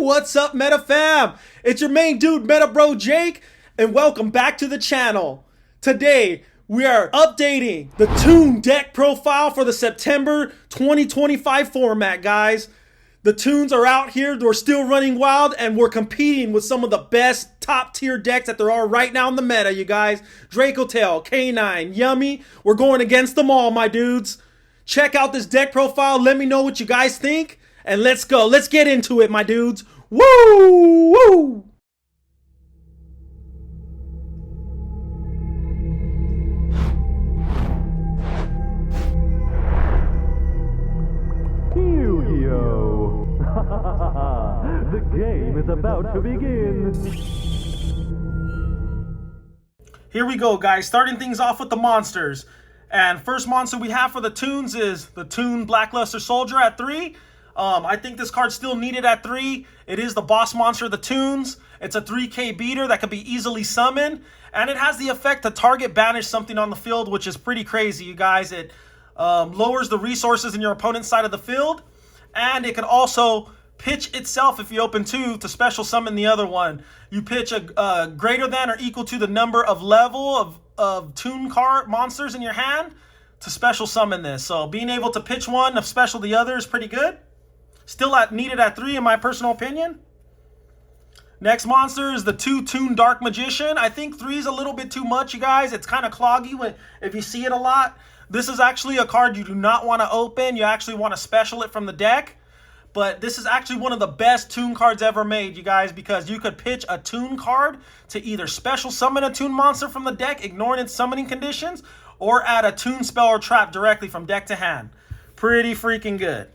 What's up, MetaFam? It's your main dude, Meta Bro Jake, and welcome back to the channel. Today, we are updating the Toon deck profile for the September 2025 format, guys. The Toons are out here, they're still running wild, and we're competing with some of the best top-tier decks that there are right now in the meta, you guys. Dracotail, K9, Yummy, we're going against them all, my dudes. Check out this deck profile, let me know what you guys think. And let's go. Let's get into it, my dudes. Woo! Woo! Yu-Gi-Oh! The game is about to begin. Here we go, guys. Starting things off with the monsters. And first monster we have for the Toons is the Toon Blackluster Soldier at 3. I think this card's still needed at 3. It is the boss monster of the Toons. It's a 3k beater that can be easily summoned. And it has the effect to target banish something on the field, which is pretty crazy, you guys. It lowers the resources in your opponent's side of the field. And it can also pitch itself if you open 2 to special summon the other one. You pitch a greater than or equal to the number of level of Toon card monsters in your hand to special summon this. So being able to pitch one of special the other is pretty good. Still needed at 3 in my personal opinion. Next monster is the Toon Dark Magician. I think 3 is a little bit too much, you guys. It's kind of cloggy if you see it a lot. This is actually a card you do not want to open. You actually want to special it from the deck. But this is actually one of the best Toon cards ever made, you guys, because you could pitch a Toon card to either special summon a Toon monster from the deck, ignoring its summoning conditions, or add a Toon spell or trap directly from deck to hand. Pretty freaking good.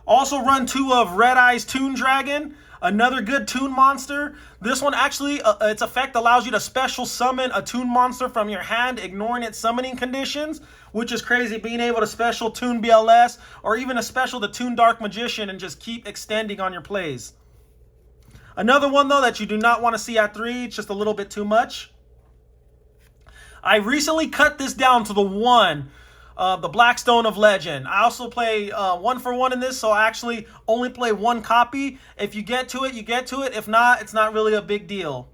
Also run 2 of Red Eyes Toon Dragon, another good Toon monster. This one actually, its effect allows you to special summon a Toon monster from your hand, ignoring its summoning conditions, which is crazy, being able to special Toon BLS, or even a special the Toon Dark Magician and just keep extending on your plays. Another one, though, that you do not want to see at 3, it's just a little bit too much. I recently cut this down to the 1. The Blackstone of Legend. I also play 1-for-1 in this, so I actually only play 1 copy. If you get to it, you get to it. If not, it's not really a big deal.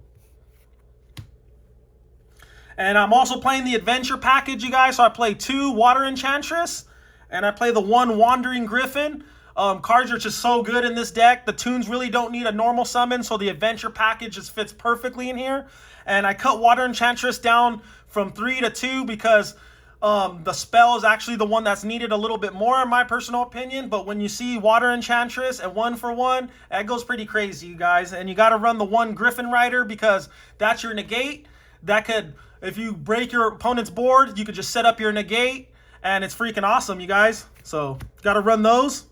And I'm also playing the Adventure Package, you guys. So I play 2 Water Enchantress, and I play the 1 Wandering Griffin. Cards are just so good in this deck. The Toons really don't need a normal summon, so the Adventure Package just fits perfectly in here. And I cut Water Enchantress down from 3 to 2 because the spell is actually the one that's needed a little bit more in my personal opinion. But when you see Water Enchantress and 1-for-1, that goes pretty crazy, you guys. And you got to run the 1 Griffin Rider because that's your negate. That could, if you break your opponent's board, you could just set up your negate. And it's freaking awesome, you guys. So, got to run those.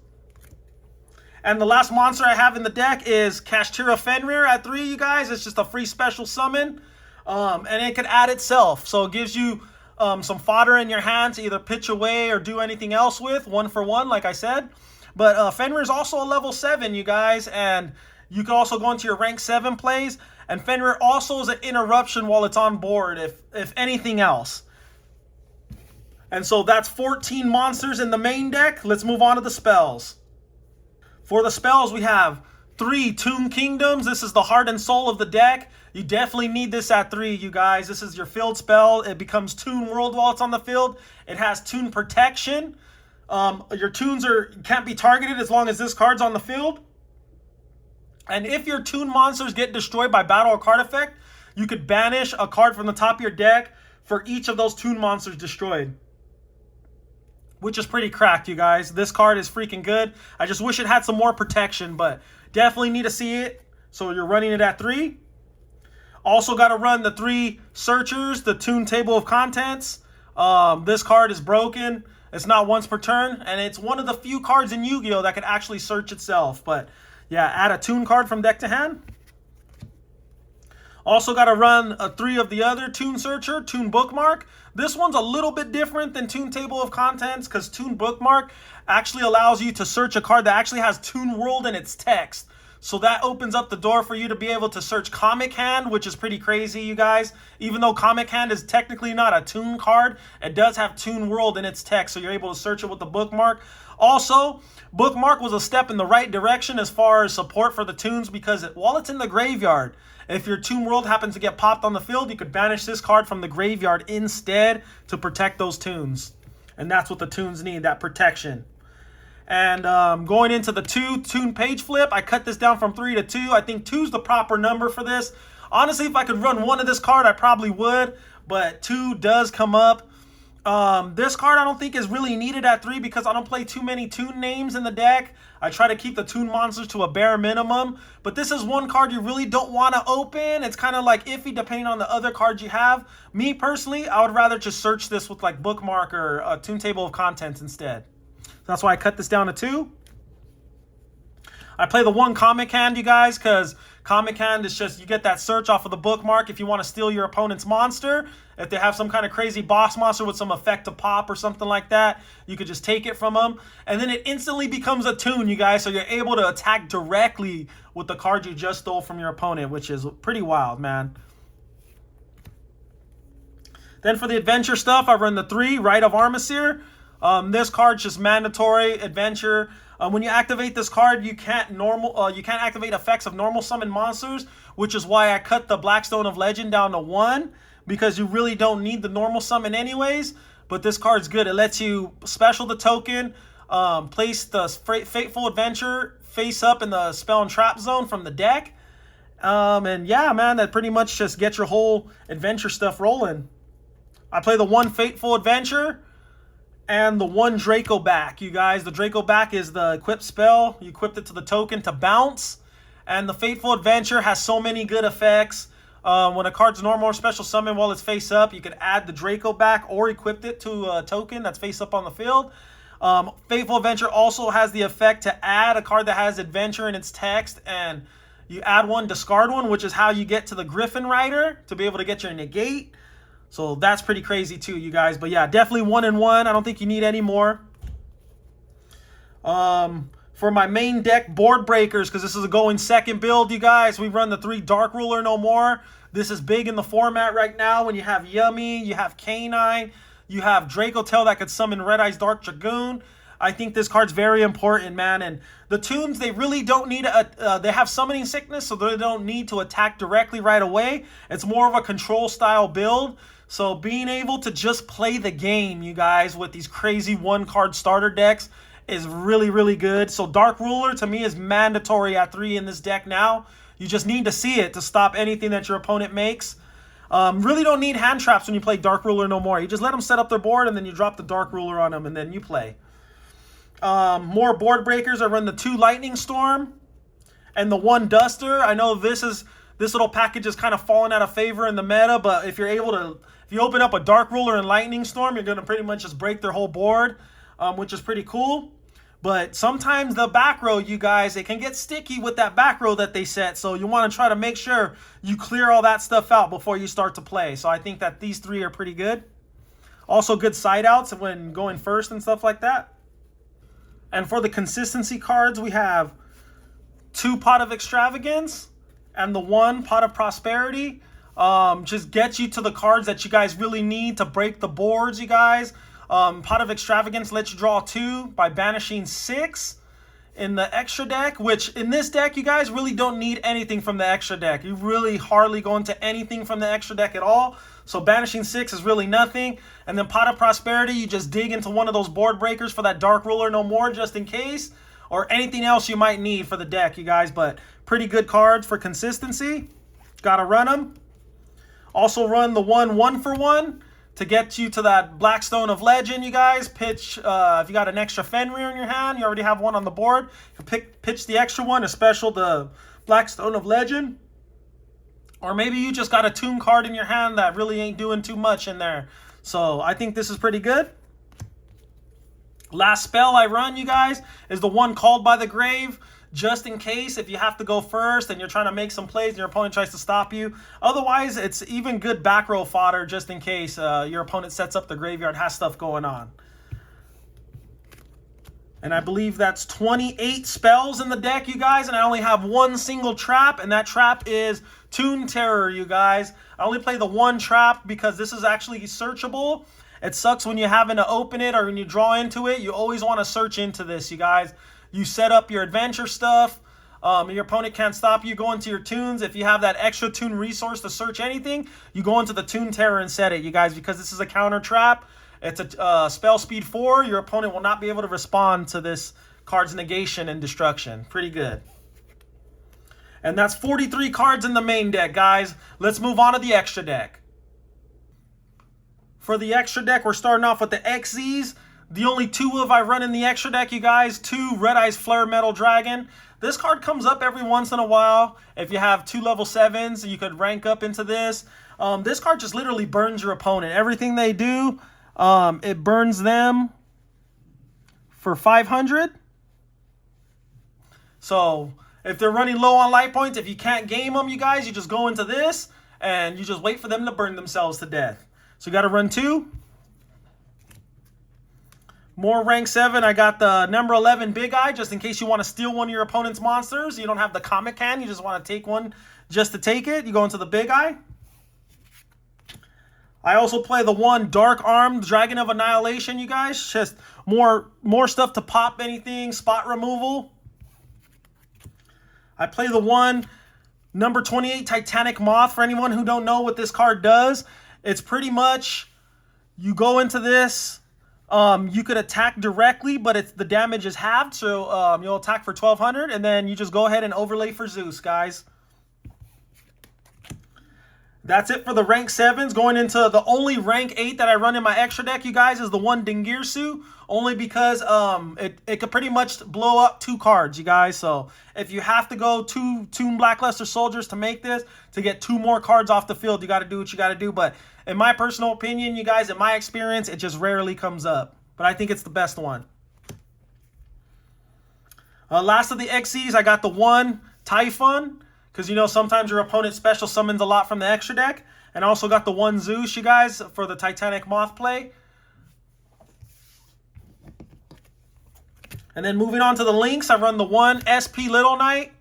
And the last monster I have in the deck is Kashtira Fenrir at 3, you guys. It's just a free special summon. And it can add itself. So, it gives you some fodder in your hand to either pitch away or do anything else with, 1-for-1, like I said. But Fenrir is also a level 7, you guys, and you can also go into your rank 7 plays. And Fenrir also is an interruption while it's on board, if anything else. And so that's 14 monsters in the main deck. Let's move on to the spells. For the spells, we have 3 Toon Kingdoms. This is the heart and soul of the deck. You definitely need this at 3, you guys. This is your field spell. It becomes Toon World while it's on the field. It has Toon Protection. Your Toons can't be targeted as long as this card's on the field. And if your Toon monsters get destroyed by battle or card effect, you could banish a card from the top of your deck for each of those Toon monsters destroyed. Which is pretty cracked, you guys. This card is freaking good. I just wish it had some more protection, but definitely need to see it. So you're running it at 3. Also got to run the 3 Searchers, the Toon Table of Contents. This card is broken. It's not once per turn, and it's one of the few cards in Yu-Gi-Oh! That can actually search itself. But yeah, add a Toon card from deck to hand. Also got to run 3 of the other Toon Searcher, Toon Bookmark. This one's a little bit different than Toon Table of Contents because Toon Bookmark actually allows you to search a card that actually has Toon World in its text. So that opens up the door for you to be able to search Comic Hand, which is pretty crazy, you guys. Even though Comic Hand is technically not a Toon card, it does have Toon World in its text, so you're able to search it with the bookmark. Also, bookmark was a step in the right direction as far as support for the Toons, because while it's in the graveyard, if your Toon World happens to get popped on the field, you could banish this card from the graveyard instead to protect those Toons. And that's what the Toons need, that protection. And going into the 2 Toon page flip, I cut this down from 3 to 2. I think 2 is the proper number for this. Honestly, if I could run 1 of this card, I probably would. But 2 does come up. This card I don't think is really needed at 3 because I don't play too many Toon names in the deck. I try to keep the Toon monsters to a bare minimum. But this is one card you really don't want to open. It's kind of like iffy depending on the other cards you have. Me personally, I would rather just search this with like bookmark or a Toon table of contents instead. That's why I cut this down to 2. I play the 1 Comic Hand, you guys, because Comic Hand is just, you get that search off of the bookmark if you want to steal your opponent's monster. If they have some kind of crazy boss monster with some effect to pop or something like that, you could just take it from them. And then it instantly becomes a Toon, you guys, so you're able to attack directly with the card you just stole from your opponent, which is pretty wild, man. Then for the adventure stuff, I run the 3 Rite of Armiseer. This card's just mandatory adventure. When you activate this card, you can't activate effects of normal summon monsters, which is why I cut the Blackstone of Legend down to 1, because you really don't need the normal summon anyways. But this card's good. It lets you special the token, place the Fateful Adventure face up in the spell and trap zone from the deck. And yeah, man, that pretty much just gets your whole adventure stuff rolling. I play the 1 Fateful Adventure and the 1 Draco back, you guys. The Draco back is the equip spell. You equipped it to the token to bounce. And the Fateful Adventure has so many good effects. When a card's normal or special summon while it's face up, you could add the Draco back or equip it to a token that's face up on the field. Fateful Adventure also has the effect to add a card that has adventure in its text, and you add 1, discard 1, which is how you get to the Griffin Rider to be able to get your negate. So that's pretty crazy too, you guys. But yeah, definitely 1 and 1. I don't think you need any more. For my main deck, Board Breakers, because this is a going second build, you guys, we run the 3 Dark Ruler No More. This is big in the format right now when you have Yummy, you have Canine, you have Draco Tail that could summon Red Eyes Dark Dragoon. I think this card's very important, man. And the Toons, they really don't need they have summoning sickness, so they don't need to attack directly right away. It's more of a control style build. So being able to just play the game, you guys, with these crazy 1-card starter decks is really, really good. So Dark Ruler, to me, is mandatory at 3 in this deck now. You just need to see it to stop anything that your opponent makes. Really don't need hand traps when you play Dark Ruler no more. You just let them set up their board, and then you drop the Dark Ruler on them, and then you play. More Board Breakers. I run the 2 Lightning Storm and the 1 Duster. I know this little package is kind of falling out of favor in the meta, but if you open up a Dark Ruler and Lightning Storm, you're going to pretty much just break their whole board, which is pretty cool. But sometimes the back row, you guys, it can get sticky with that back row that they set. So you want to try to make sure you clear all that stuff out before you start to play. So I think that these 3 are pretty good. Also good side outs when going first and stuff like that. And for the consistency cards, we have 2 Pot of Extravagance and the 1 Pot of Prosperity. Just get you to the cards that you guys really need to break the boards, you guys. Pot of Extravagance lets you draw 2 by banishing 6 in the extra deck, which in this deck, you guys really don't need anything from the extra deck. You really hardly go into anything from the extra deck at all. So banishing 6 is really nothing. And then Pot of Prosperity, you just dig into one of those Board Breakers for that Dark Ruler No More just in case. Or anything else you might need for the deck, you guys. But pretty good cards for consistency. Gotta run them. Also run the 1 for 1 to get you to that Blackstone of Legend, you guys. Pitch, if you got an extra Fenrir in your hand, you already have 1 on the board. You pitch the extra one, a special, the Blackstone of Legend. Or maybe you just got a Toon card in your hand that really ain't doing too much in there. So I think this is pretty good. Last spell I run, you guys, is the 1 Called by the Grave. Just in case, if you have to go first and you're trying to make some plays and your opponent tries to stop you. Otherwise, it's even good back row fodder just in case your opponent sets up the graveyard, has stuff going on. And I believe that's 28 spells in the deck, you guys. And I only have one single trap, and that trap is Toon Terror, you guys. I only play the one trap because this is actually searchable. It sucks when you're having to open it or when you draw into it. You always want to search into this, you guys. You set up your adventure stuff. Your opponent can't stop you going to your Toons. If you have that extra Toon resource to search anything, you go into the Toon Terror and set it, you guys, because this is a counter trap. It's a spell speed 4. Your opponent will not be able to respond to this card's negation and destruction. Pretty good. And that's 43 cards in the main deck, guys. Let's move on to the extra deck. For the extra deck, we're starting off with the XZs. The only 2 of I run in the extra deck, you guys. 2 Red Eyes Flare Metal Dragon. This card comes up every once in a while. If you have 2 level 7s, you could rank up into this. This card just literally burns your opponent. Everything they do, it burns them for 500. So if they're running low on life points, if you can't game them, you guys, you just go into this and you just wait for them to burn themselves to death. So you got to run 2. More rank 7, I got the number 11 Big Eye, just in case you want to steal one of your opponent's monsters. You don't have the comic can, you just want to take one just to take it. You go into the Big Eye. I also play the 1 Dark Armed Dragon of Annihilation, you guys. Just more stuff to pop anything, spot removal. I play the 1 number 28 Titanic Moth. For anyone who don't know what this card does, it's pretty much, you go into this, you could attack directly, but the damage is halved, so you'll attack for 1200, and then you just go ahead and overlay for Zeus, guys. That's it for the rank 7s. Going into the only rank 8 that I run in my extra deck, you guys, is the 1 Dingirsu, only because it could pretty much blow up 2 cards, you guys. So if you have to go 2 Toon Blackluster Soldiers to make this, to get 2 more cards off the field, you got to do what you got to do. But in my personal opinion, you guys, in my experience, it just rarely comes up. But I think it's the best one. Last of the XCs, I got the 1 Typhon, because, you know, sometimes your opponent special summons a lot from the extra deck. And I also got the 1 Zeus, you guys, for the Titanic Moth play. And then moving on to the links, I run the 1 SP Little Knight,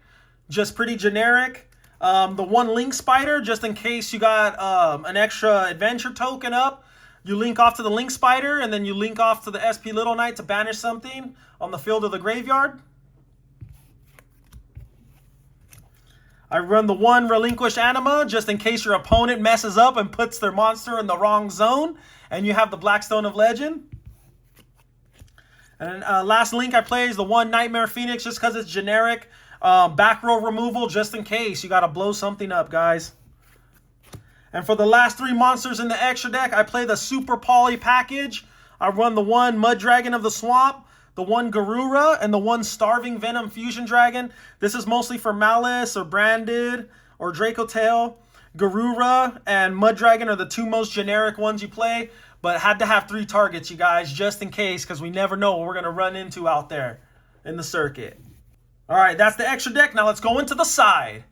just pretty generic. The 1 Link Spider, just in case you got an extra adventure token up. You link off to the Link Spider, and then you link off to the SP Little Knight to banish something on the field of the graveyard. I run the 1 Relinquished Anima, just in case your opponent messes up and puts their monster in the wrong zone, and you have the Blackstone of Legend. And last link I play is the 1 Nightmare Phoenix, just because it's generic. Back row removal, just in case you got to blow something up, guys. And for the last 3 monsters in the extra deck, I play the Super Poly package. I run the 1 Mud Dragon of the Swamp, the 1 Garura, and the 1 Starving Venom Fusion Dragon. This is mostly for Malice or Branded or Draco Tail. Garura and Mud Dragon are the 2 most generic ones you play, but had to have 3 targets, you guys, just in case, because we never know what we're going to run into out there in the circuit. All right, that's the extra deck. Now let's go into the side.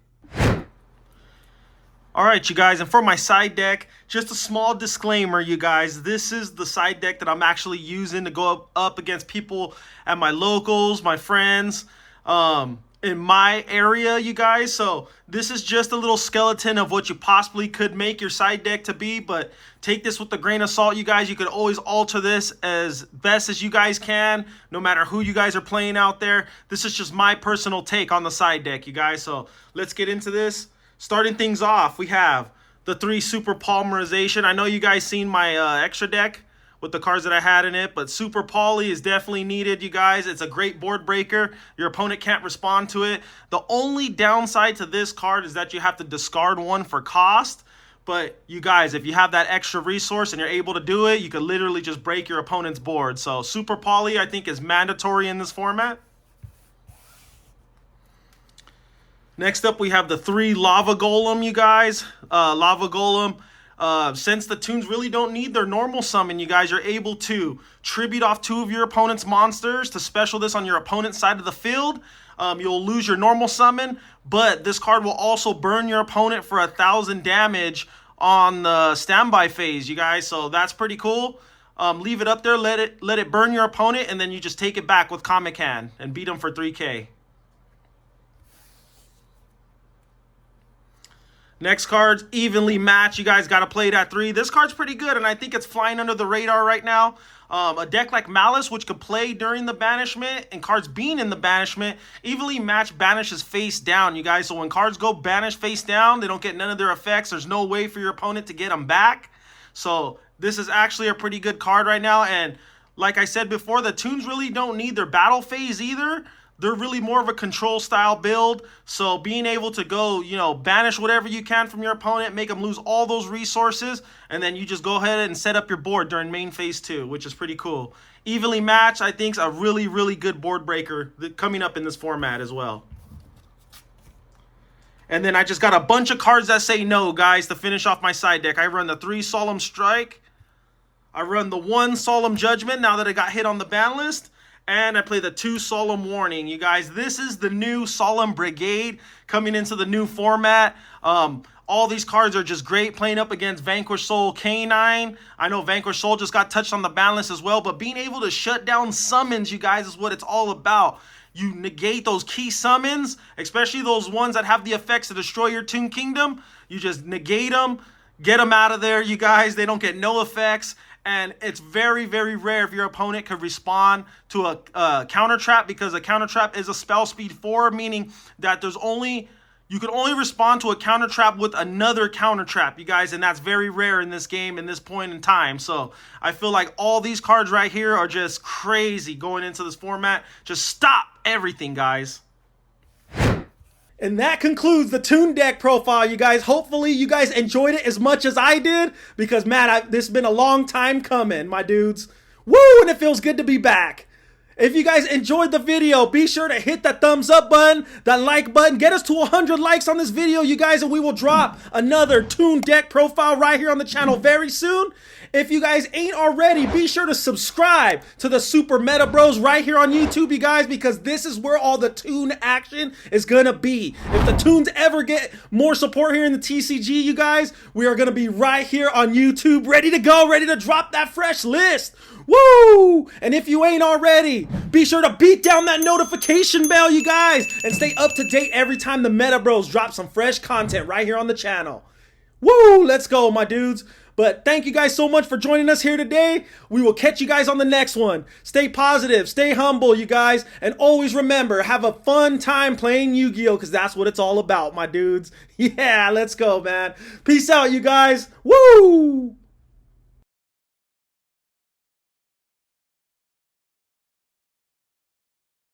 All right, you guys, and for my side deck, just a small disclaimer, you guys. This is the side deck that I'm actually using to go up against people at my locals, my friends, in my area, you guys. So this is just a little skeleton of what you possibly could make your side deck to be, but take this with a grain of salt, you guys. You could always alter this as best as you guys can, no matter who you guys are playing out there. This is just my personal take on the side deck, you guys. So let's get into this. Starting things off, we have the 3 Super Polymerization. I know you guys seen my extra deck with the cards that I had in it, but Super Poly is definitely needed, you guys. It's a great board breaker. Your opponent can't respond to it. The only downside to this card is that you have to discard 1 for cost. But you guys, if you have that extra resource and you're able to do it, you could literally just break your opponent's board. So Super Poly, I think, is mandatory in this format. Next up, we have the 3 Lava Golem, you guys. Lava Golem, since the Toons really don't need their normal summon, you guys, you're able to tribute off 2 of your opponent's monsters to special this on your opponent's side of the field. You'll lose your normal summon, but this card will also burn your opponent for 1,000 damage on the standby phase, you guys. So that's pretty cool. leave it up there, let it burn your opponent, and then you just take it back with Comic Hand and beat them for 3K. Next card's Evenly Matched. You guys got to play it at 3. This card's pretty good, and I think it's flying under the radar right now. A deck like Malice, which could play during the banishment, and cards being in the banishment, Evenly Matched banishes face down, you guys. So when cards go banished face down, they don't get none of their effects. There's no way for your opponent to get them back. So this is actually a pretty good card right now. And like I said before, the Toons really don't need their battle phase either. They're really more of a control style build. So being able to go, you know, banish whatever you can from your opponent, make them lose all those resources, and then you just go ahead and set up your board during main phase 2, which is pretty cool. Evenly Matched, I think, is a really, really good board breaker coming up in this format as well. And then I just got a bunch of cards that say no, guys, to finish off my side deck. I run the 3 Solemn Strike. I run the 1 Solemn Judgment now that I got hit on the ban list. And I play the 2 Solemn Warning. You guys, this is the new Solemn Brigade coming into the new format. All these cards are just great playing up against Vanquished Soul Canine. I know Vanquished Soul just got touched on the ban list as well, but being able to shut down summons, you guys, is what it's all about. You negate those key summons, especially those ones that have the effects to destroy your Toon Kingdom. You just negate them, get them out of there, you guys. They don't get no effects. And it's very, very rare if your opponent could respond to a counter trap, because a counter trap is a spell speed 4, meaning that you can only respond to a counter trap with another counter trap, you guys, and that's very rare in this game in this point in time. So I feel like all these cards right here are just crazy going into this format. Just stop everything, guys. And that concludes the Toon deck profile, you guys. Hopefully you guys enjoyed it as much as I did, because man, this has been a long time coming, my dudes. Woo, and it feels good to be back. If you guys enjoyed the video, be sure to hit that thumbs up button, that like button. Get us to 100 likes on this video, you guys, and we will drop another Toon deck profile right here on the channel very soon. If you guys ain't already, be sure to subscribe to the Super Meta Bros right here on YouTube, you guys, because this is where all the Toon action is gonna be. If the Toons ever get more support here in the TCG, you guys, we are gonna be right here on YouTube, ready to go, ready to drop that fresh list. Woo! And if you ain't already, be sure to beat down that notification bell, you guys, and stay up to date every time the Meta Bros drop some fresh content right here on the channel. Woo! Let's go, my dudes. But thank you guys so much for joining us here today. We will catch you guys on the next one. Stay positive, stay humble, you guys, and always remember, have a fun time playing Yu-Gi-Oh! Because that's what it's all about, my dudes. Yeah, let's go, man. Peace out, you guys. Woo!